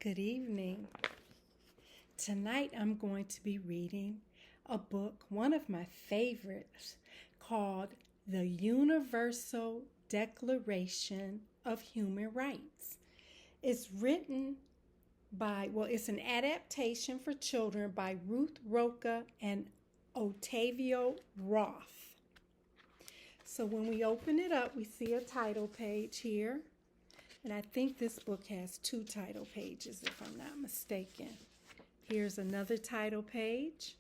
Good evening. Tonight I'm going to be reading a book, one of my favorites, called The Universal Declaration of Human Rights. It's written it's an adaptation for children by Ruth, Rocha, and Octavio, Roth. So when we open it up, we see a title page here. And I think this book has 2 title pages, if I'm not mistaken. Here's another title page.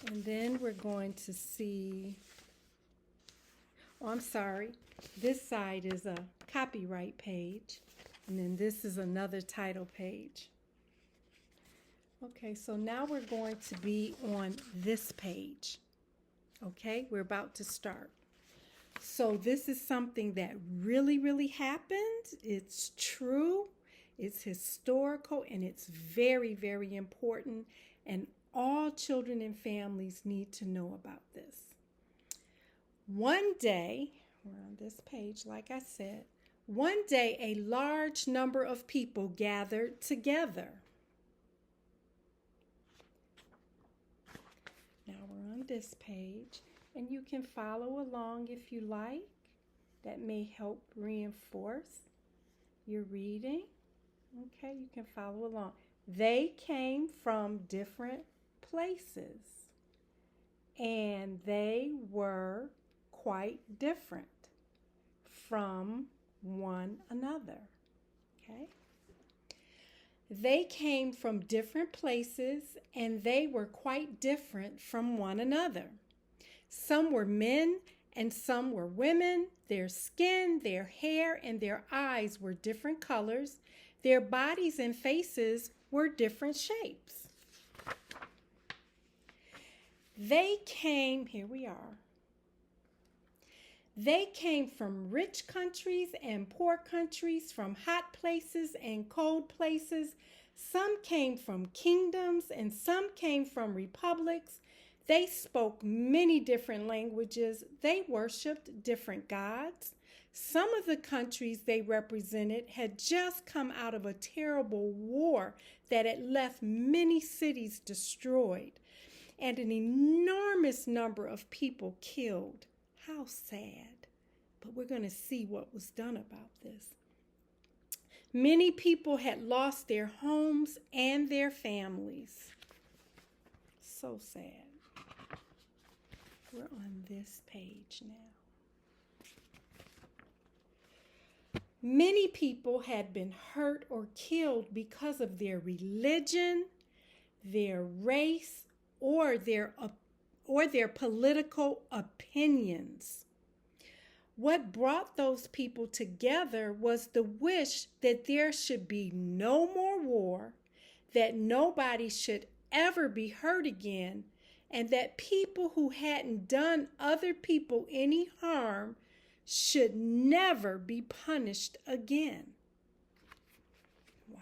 And then we're going to see, this side is a copyright page. And then this is another title page. Okay, so now we're going to be on this page. Okay, we're about to start. So this is something that really happened. It's true, it's historical, and it's very important. And all children and families need to know about this. One day, we're on this page, like I said, one day a large number of people gathered together. Now we're on this page. And you can follow along if you like. That may help reinforce your reading. Okay, you can follow along. They came from different places. And they were quite different from one another. Okay? They came from different places and they were quite different from one another. Some were men and some were women. Their skin, their hair, and their eyes were different colors. Their bodies and faces were different shapes. They came from rich countries and poor countries, from hot places and cold places. Some came from kingdoms and some came from republics. They spoke many different languages. They worshiped different gods. Some of the countries they represented had just come out of a terrible war that had left many cities destroyed and an enormous number of people killed. How sad. But we're going to see what was done about this. Many people had lost their homes and their families. So sad. We're on this page now. Many people had been hurt or killed because of their religion, their race, or their political opinions. What brought those people together was the wish that there should be no more war, that nobody should ever be hurt again, and that people who hadn't done other people any harm should never be punished again. Wow.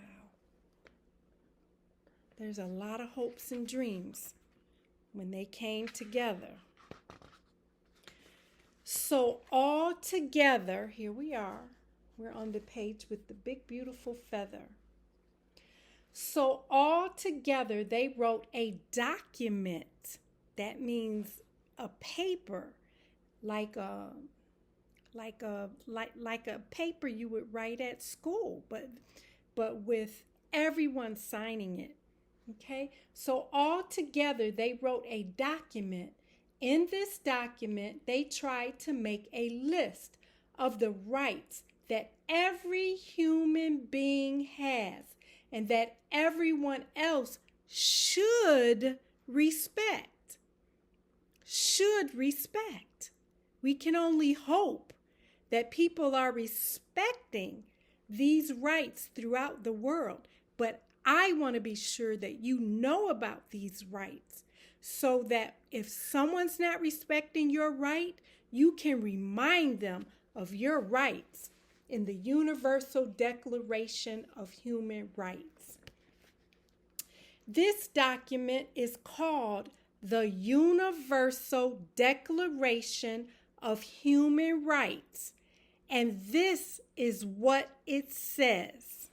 There's a lot of hopes and dreams when they came together. So all together, here we are. We're on the page with the big, beautiful feather. So all together, they wrote a document. That means a paper, like a paper you would write at school, but with everyone signing it. Okay? So all together, they wrote a document. In this document, they tried to make a list of the rights that every human being has and that everyone else should respect. We can only hope that people are respecting these rights throughout the world. But I want to be sure that you know about these rights so that if someone's not respecting your right, you can remind them of your rights in the Universal Declaration of Human Rights. This document is called the Universal Declaration of Human Rights, and this is what it says.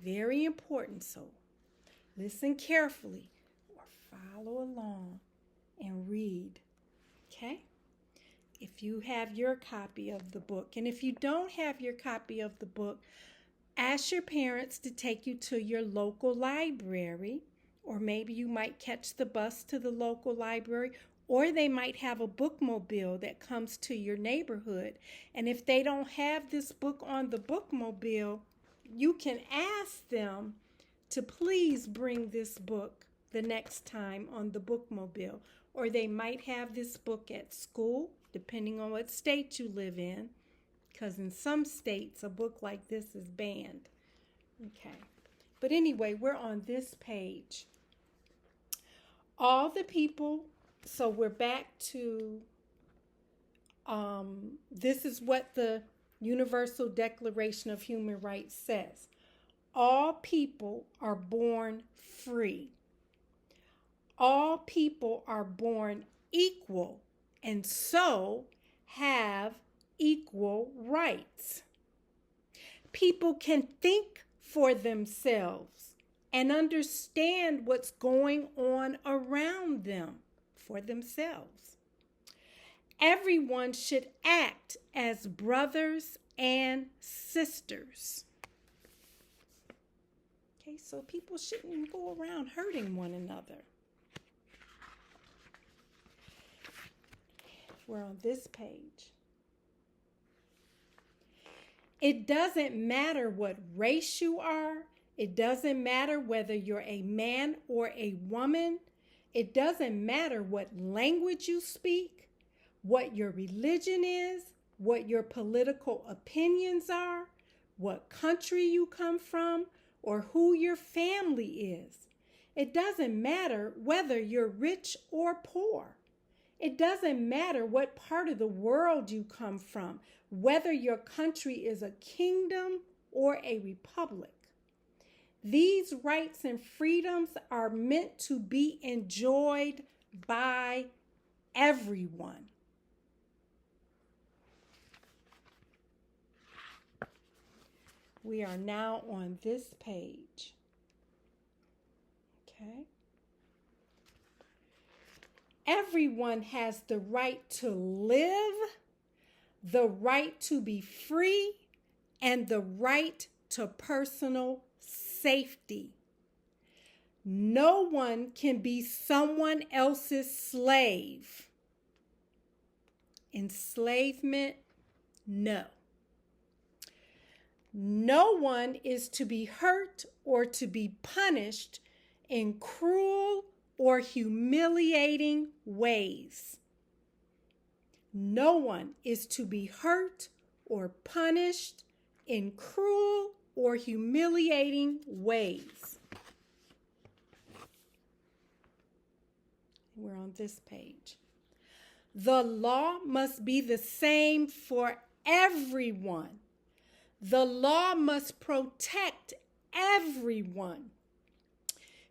Very important. So listen carefully or follow along and read. Okay? If you have your copy of the book, and if you don't have your copy of the book, ask your parents to take you to your local library, or maybe you might catch the bus to the local library, or they might have a bookmobile that comes to your neighborhood. And if they don't have this book on the bookmobile, you can ask them to please bring this book the next time on the bookmobile. Or they might have this book at school, depending on what state you live in, because in some states a book like this is banned. Okay, but anyway, we're on this page. All the people, so we're back to, this is what the Universal Declaration of Human Rights says. All people are born free. All people are born equal and so have equal rights. People can think for themselves and understand what's going on around them for themselves. Everyone should act as brothers and sisters. Okay, so people shouldn't go around hurting one another. We're on this page. It doesn't matter what race you are. It doesn't matter whether you're a man or a woman. It doesn't matter what language you speak, what your religion is, what your political opinions are, what country you come from, or who your family is. It doesn't matter whether you're rich or poor. It doesn't matter what part of the world you come from, whether your country is a kingdom or a republic. These rights and freedoms are meant to be enjoyed by everyone. We are now on this page. Okay. Everyone has the right to live, the right to be free, and the right to personal safety. No one can be someone else's slave. Enslavement, no. No one is to be hurt or to be punished in cruel or humiliating ways. No one is to be hurt or punished in cruel or humiliating ways. We're on this page. The law must be the same for everyone. The law must protect everyone.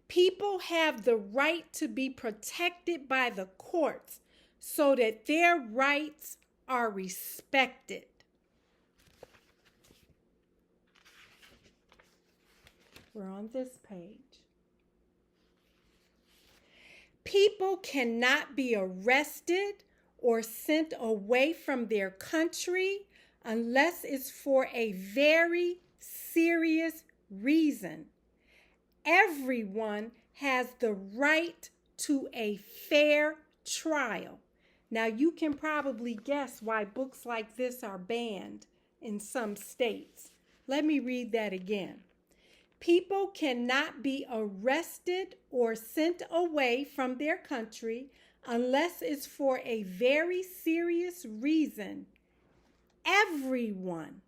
People have the right to be protected by the courts so that their rights are respected. We're on this page. People cannot be arrested or sent away from their country unless it's for a very serious reason. Everyone has the right to a fair trial. Now, you can probably guess why books like this are banned in some states. Let me read that again. People cannot be arrested or sent away from their country unless it's for a very serious reason. Everyone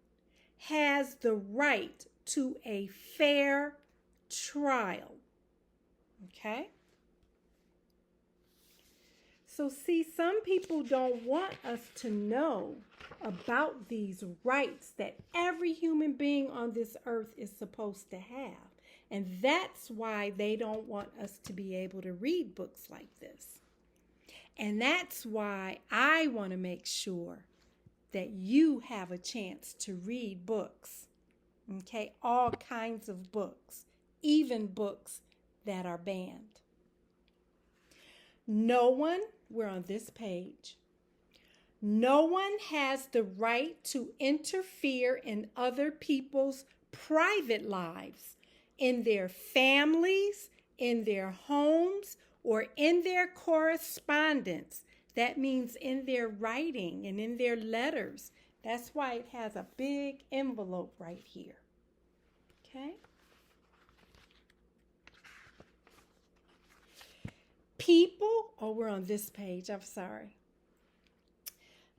has the right to a fair trial. Okay? So see, some people don't want us to know about these rights that every human being on this earth is supposed to have. And that's why they don't want us to be able to read books like this. And that's why I want to make sure that you have a chance to read books. Okay, all kinds of books, even books that are banned. We're on this page. No one has the right to interfere in other people's private lives, in their families, in their homes, or in their correspondence. That means in their writing and in their letters. That's why it has a big envelope right here. Okay? We're on this page, I'm sorry.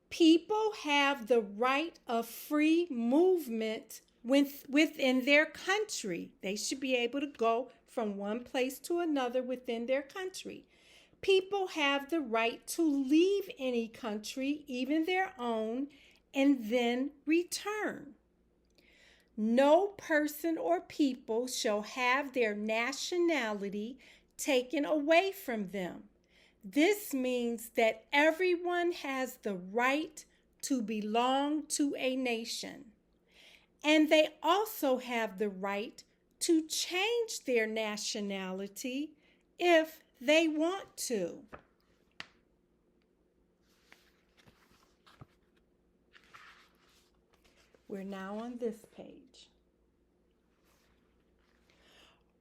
People have the right of free movement within their country. They should be able to go from one place to another within their country. People have the right to leave any country, even their own, and then return. No person or people shall have their nationality taken away from them. This means that everyone has the right to belong to a nation. And they also have the right to change their nationality if they want to. We're now on this page.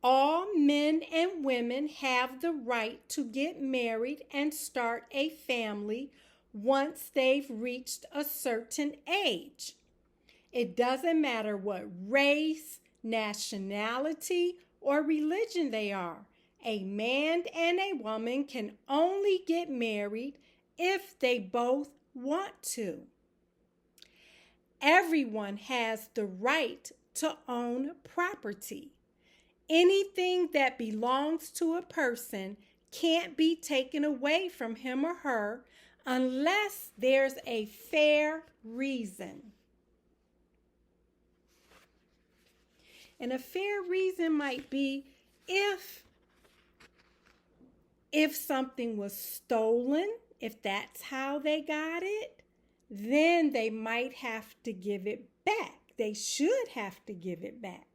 All men and women have the right to get married and start a family once they've reached a certain age. It doesn't matter what race, nationality, or religion they are. A man and a woman can only get married if they both want to. Everyone has the right to own property. Anything that belongs to a person can't be taken away from him or her unless there's a fair reason. And a fair reason might be if something was stolen, if that's how they got it, then they might have to give it back. They should have to give it back.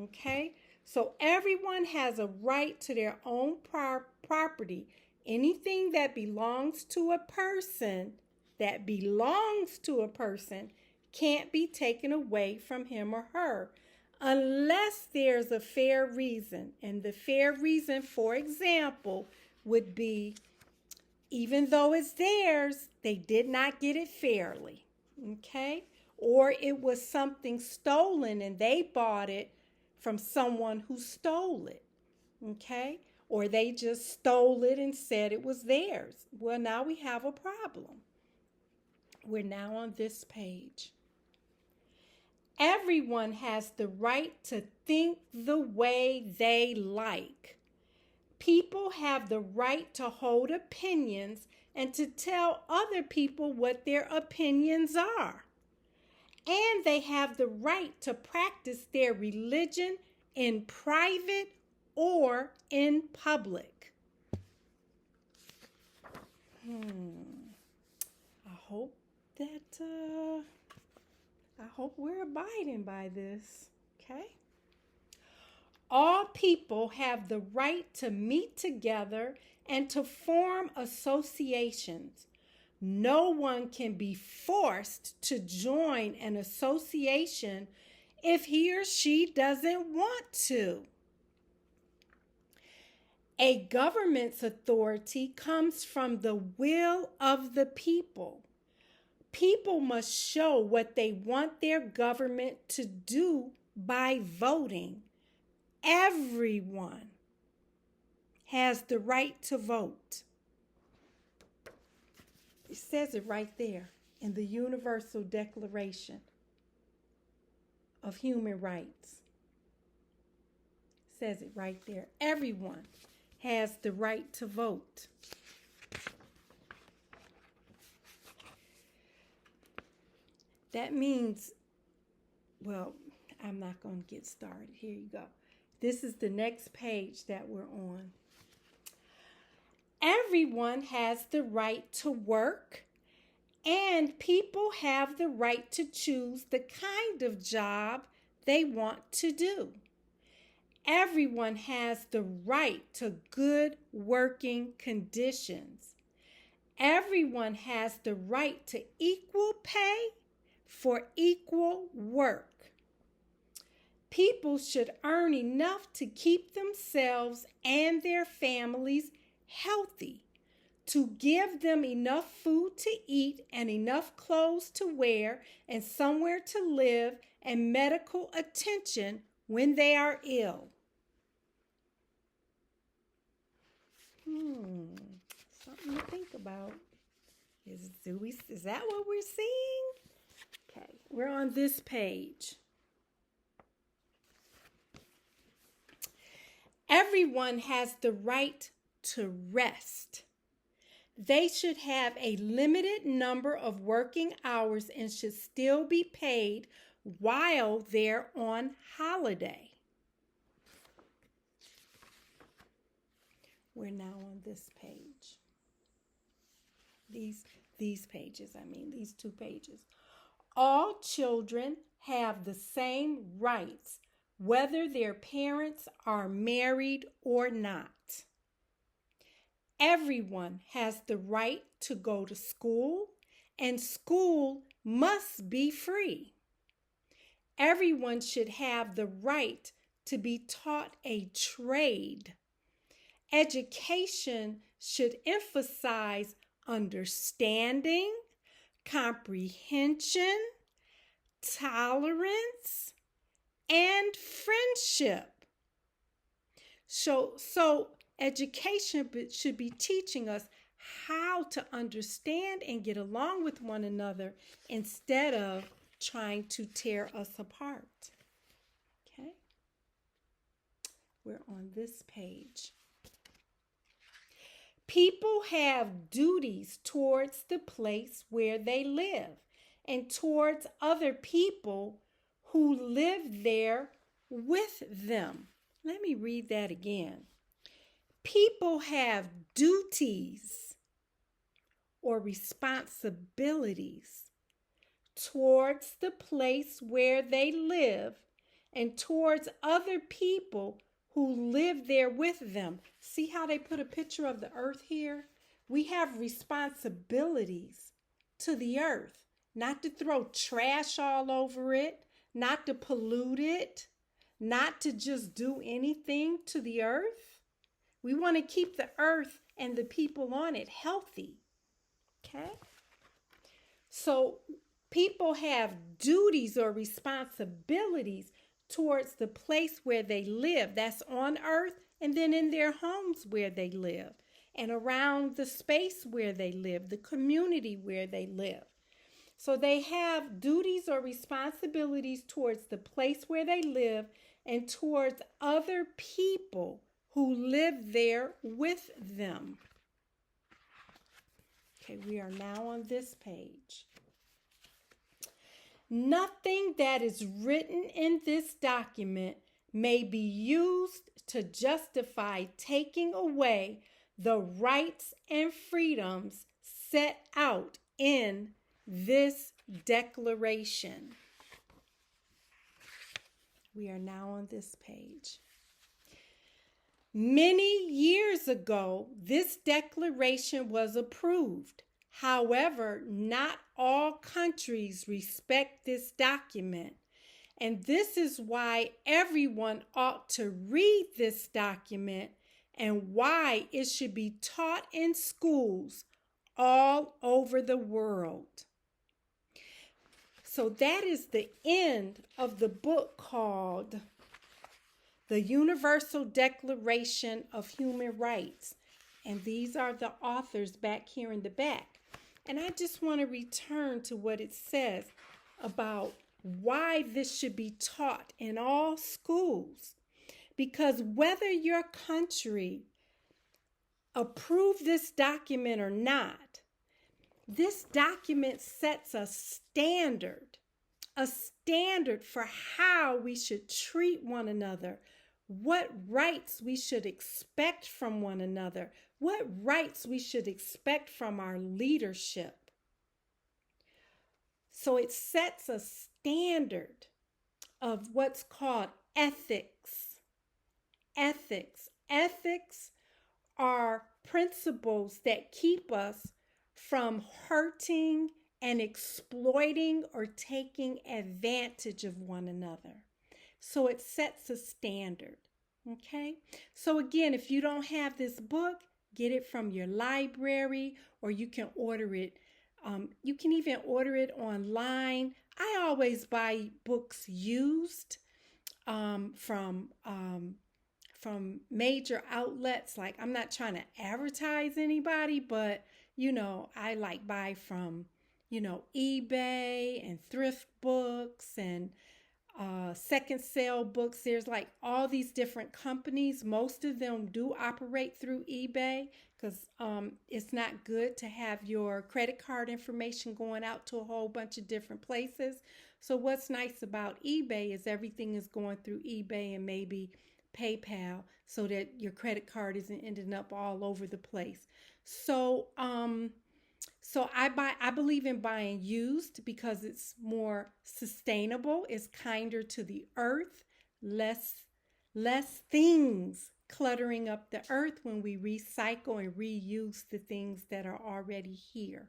Okay? So everyone has a right to their own property. Anything that belongs to a person, can't be taken away from him or her unless there's a fair reason. And the fair reason, for example, would be even though it's theirs, they did not get it fairly. Okay? Or it was something stolen and they bought it from someone who stole it, okay? Or they just stole it and said it was theirs. Well, now we have a problem. We're now on this page. Everyone has the right to think the way they like. People have the right to hold opinions and to tell other people what their opinions are. And they have the right to practice their religion in private or in public. I hope we're abiding by this, okay? All people have the right to meet together and to form associations. No one can be forced to join an association if he or she doesn't want to. A government's authority comes from the will of the people. People must show what they want their government to do by voting. Everyone has the right to vote. It says it right there in the Universal Declaration of Human Rights. It says it right there. Everyone has the right to vote. That means, well, I'm not going to get started. Here you go. This is the next page that we're on. Everyone has the right to work, and people have the right to choose the kind of job they want to do. Everyone has the right to good working conditions. Everyone has the right to equal pay for equal work. People should earn enough to keep themselves and their families healthy, to give them enough food to eat and enough clothes to wear and somewhere to live and medical attention when they are ill. Something to think about. Is that what we're seeing? Okay, we're on this page. Everyone has the right to rest. They should have a limited number of working hours and should still be paid while they're on holiday. We're now on this page. These pages, these 2 pages. All children have the same rights, whether their parents are married or not. Everyone has the right to go to school, and school must be free. Everyone should have the right to be taught a trade. Education should emphasize understanding, comprehension, tolerance, and friendship. So education should be teaching us how to understand and get along with one another instead of trying to tear us apart. Okay? We're on this page. People have duties towards the place where they live and towards other people who live there with them. Let me read that again. People have duties or responsibilities towards the place where they live and towards other people who live there with them. See how they put a picture of the earth here? We have responsibilities to the earth, not to throw trash all over it, not to pollute it, not to just do anything to the earth. We want to keep the earth and the people on it healthy. Okay? So people have duties or responsibilities towards the place where they live. That's on earth and then in their homes where they live and around the space where they live, the community where they live. So they have duties or responsibilities towards the place where they live and towards other people who live there with them. Okay, we are now on this page. Nothing that is written in this document may be used to justify taking away the rights and freedoms set out in this declaration. We are now on this page. Many years ago, this declaration was approved. However, not all countries respect this document, and this is why everyone ought to read this document and why it should be taught in schools all over the world. So that is the end of the book called The Universal Declaration of Human Rights. And these are the authors back here in the back. And I just want to return to what it says about why this should be taught in all schools. Because whether your country approved this document or not, this document sets a standard for how we should treat one another, what rights we should expect from one another, what rights we should expect from our leadership. So it sets a standard of what's called ethics. Ethics are principles that keep us from hurting and exploiting or taking advantage of one another. So it sets a standard. Okay? So again, if you don't have this book, get it from your library, or you can order it. You can even order it online. I always buy books used from major outlets. Like, I'm not trying to advertise anybody, but I like buy from eBay and thrift books and second sale books. There's like all these different companies. Most of them do operate through eBay because it's not good to have your credit card information going out to a whole bunch of different places. So what's nice about eBay is everything is going through eBay and maybe PayPal, so that your credit card isn't ending up all over the place. So I believe in buying used because it's more sustainable, it's kinder to the earth, less things cluttering up the earth when we recycle and reuse the things that are already here.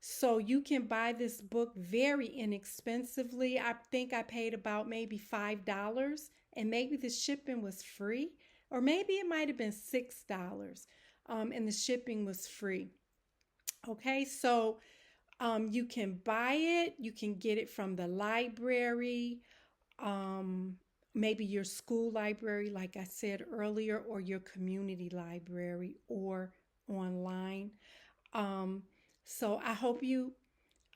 So you can buy this book very inexpensively. I think I paid about maybe $5, and maybe the shipping was free, or maybe it might have been $6, and the shipping was free. Okay, so you can buy it. You can get it from the library, maybe your school library, like I said earlier, or your community library, or online. So I hope you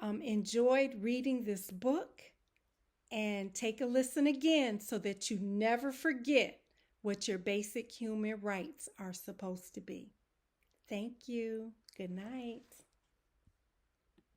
enjoyed reading this book, and take a listen again so that you never forget what your basic human rights are supposed to be. Thank you. Good night.